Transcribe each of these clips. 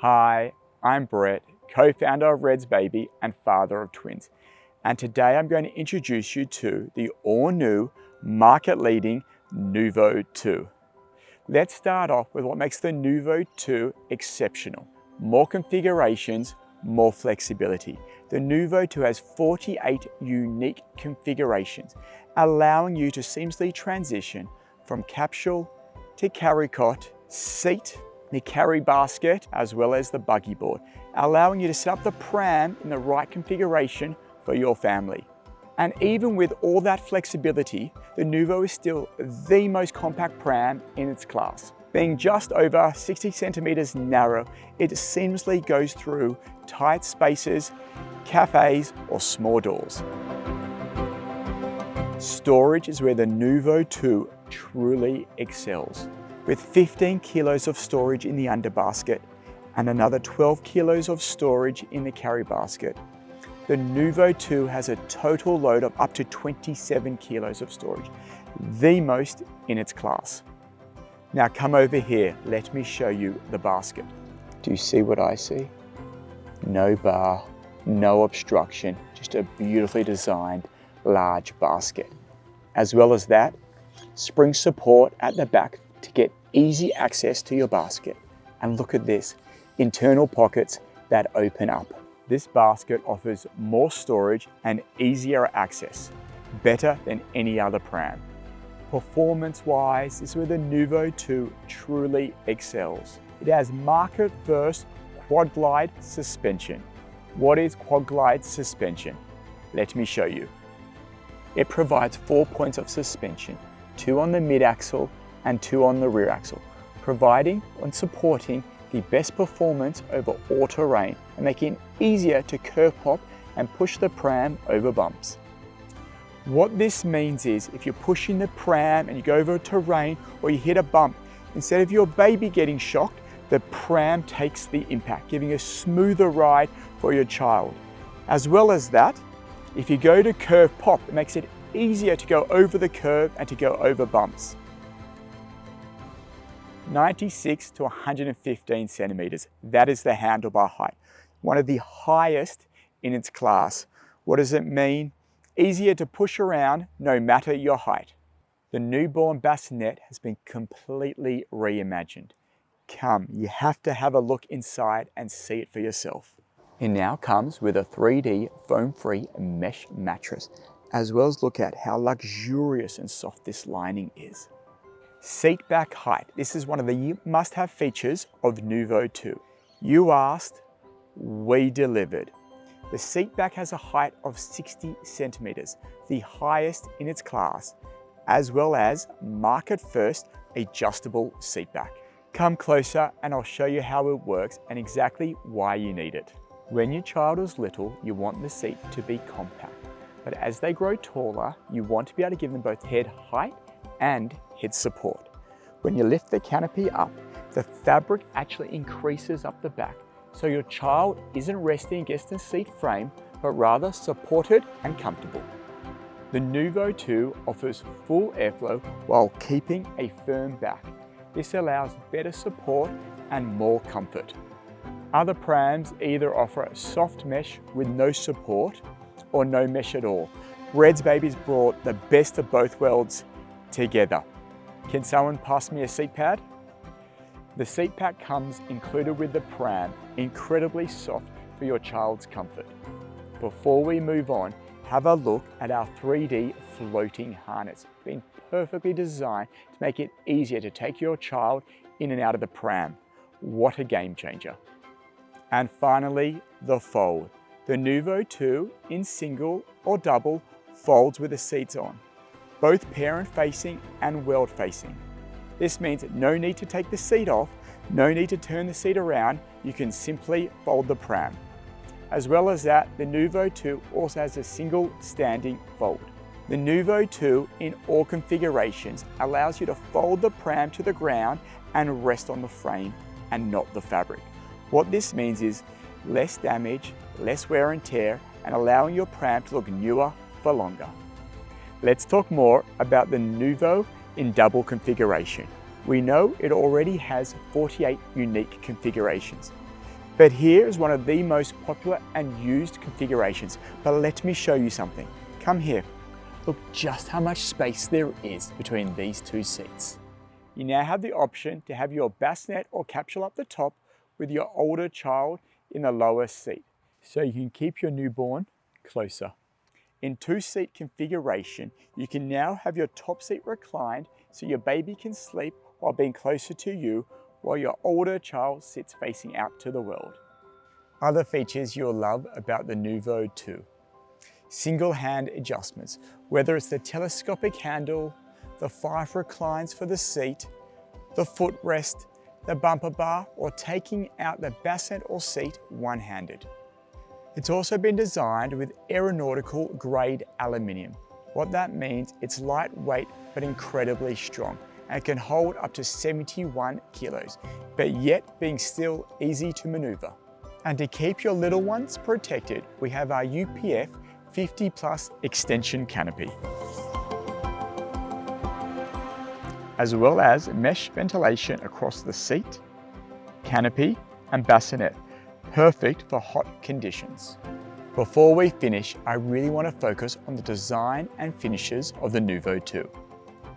Hi, I'm Brett, co-founder of Redsbaby and father of twins. And today I'm going to introduce you to the all-new, market-leading NUVO². Let's start off with what makes the NUVO² exceptional. More configurations, more flexibility. The NUVO² has 48 unique configurations, allowing you to seamlessly transition from capsule to carry cot, seat, the carry basket, as well as the buggy board, allowing you to set up the pram in the right configuration for your family. And even with all that flexibility, the NUVO is still the most compact pram in its class. Being just over 60 centimeters narrow, it seamlessly goes through tight spaces, cafes, or small doors. Storage is where the NUVO² truly excels. With 15 kilos of storage in the underbasket and another 12 kilos of storage in the carry basket, the NUVO² has a total load of up to 27 kilos of storage, the most in its class. Now come over here, let me show you the basket. Do you see what I see? No bar, no obstruction, just a beautifully designed large basket. As well as that, spring support at the back to get easy access to your basket. And look at this, internal pockets that open up. This basket offers more storage and easier access, better than any other pram. Performance-wise, this is where the NUVO² truly excels. It has market-first QuadGlide suspension. What is QuadGlide suspension? Let me show you. It provides 4 points of suspension, 2 on the mid-axle and 2 on the rear axle, providing and supporting the best performance over all terrain and making it easier to curve pop and push the pram over bumps. What this means is if you're pushing the pram and you go over a terrain or you hit a bump, instead of your baby getting shocked, the pram takes the impact, giving a smoother ride for your child. As well as that, if you go to curve pop, it makes it easier to go over the curve and to go over bumps. 96 to 115 centimeters. That is the handlebar height, one of the highest in its class. What does it mean? Easier to push around no matter your height. The newborn bassinet has been completely reimagined. Come, you have to have a look inside and see it for yourself. It now comes with a 3D foam-free mesh mattress, as well as look at how luxurious and soft this lining is. Seat back height. This is one of the must-have features of NUVO². You asked, we delivered. The seat back has a height of 60 centimeters, the highest in its class, as well as market-first adjustable seat back. Come closer and I'll show you how it works and exactly why you need it. When your child is little, you want the seat to be compact, but as they grow taller, you want to be able to give them both head height and head support. When you lift the canopy up, the fabric actually increases up the back, so your child isn't resting against the seat frame, but rather supported and comfortable. The NUVO² offers full airflow while keeping a firm back. This allows better support and more comfort. Other prams either offer a soft mesh with no support or no mesh at all. Redsbaby's brought the best of both worlds together. Can someone pass me a seat pad? The seat pad comes included with the pram, incredibly soft for your child's comfort. Before we move on, have a look at our 3D floating harness, been perfectly designed to make it easier to take your child in and out of the pram. What a game changer. And finally, the fold. The NUVO² in single or double folds with the seats on, both parent-facing and world-facing. This means no need to take the seat off, no need to turn the seat around, you can simply fold the pram. As well as that, the NUVO² also has a single standing fold. The NUVO² in all configurations allows you to fold the pram to the ground and rest on the frame and not the fabric. What this means is less damage, less wear and tear, and allowing your pram to look newer for longer. Let's talk more about the NUVO in double configuration. We know it already has 48 unique configurations. But here is one of the most popular and used configurations. But let me show you something. Come here. Look just how much space there is between these two seats. You now have the option to have your bassinet or capsule up the top with your older child in the lower seat, so you can keep your newborn closer. In two-seat configuration, you can now have your top seat reclined so your baby can sleep while being closer to you, while your older child sits facing out to the world. Other features you'll love about the NUVO². Single hand adjustments, whether it's the telescopic handle, the 5 reclines for the seat, the footrest, the bumper bar, or taking out the bassinet or seat one-handed. It's also been designed with aeronautical grade aluminium. What that means, it's lightweight but incredibly strong, and can hold up to 71 kilos, but yet being still easy to maneuver. And to keep your little ones protected, we have our UPF 50+ extension canopy, as well as mesh ventilation across the seat, canopy and bassinet, perfect for hot conditions. Before we finish, I really want to focus on the design and finishes of the NUVO²,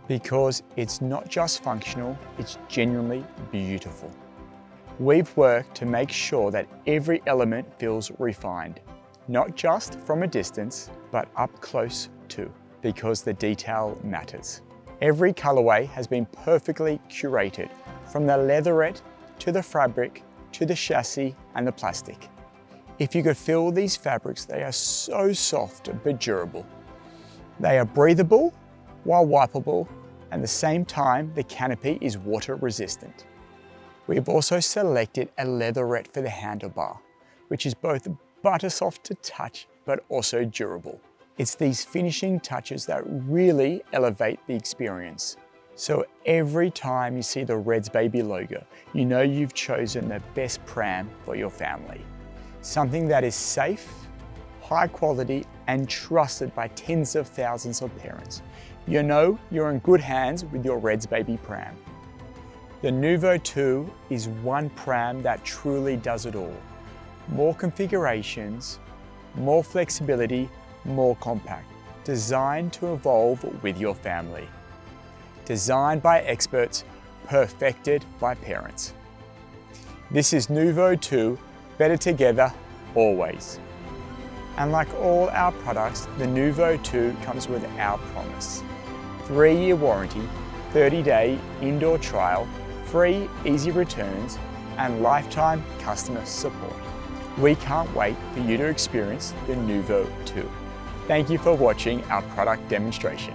because it's not just functional, it's genuinely beautiful. We've worked to make sure that every element feels refined, not just from a distance, but up close too, because the detail matters. Every colorway has been perfectly curated, from the leatherette to the fabric to the chassis and the plastic. If you could feel these fabrics, they are so soft but durable. They are breathable while wipeable, and at the same time the canopy is water resistant. We have also selected a leatherette for the handlebar, which is both butter soft to touch but also durable. It's these finishing touches that really elevate the experience. So every time you see the Redsbaby logo, you know you've chosen the best pram for your family. Something that is safe, high quality, and trusted by tens of thousands of parents. You know you're in good hands with your Redsbaby pram. The NUVO² is one pram that truly does it all. More configurations, more flexibility, more compact. Designed to evolve with your family. Designed by experts, perfected by parents. This is NUVO², better together, always. And like all our products, the NUVO² comes with our promise. 3-year warranty, 30-day indoor trial, free easy returns, and lifetime customer support. We can't wait for you to experience the NUVO². Thank you for watching our product demonstration.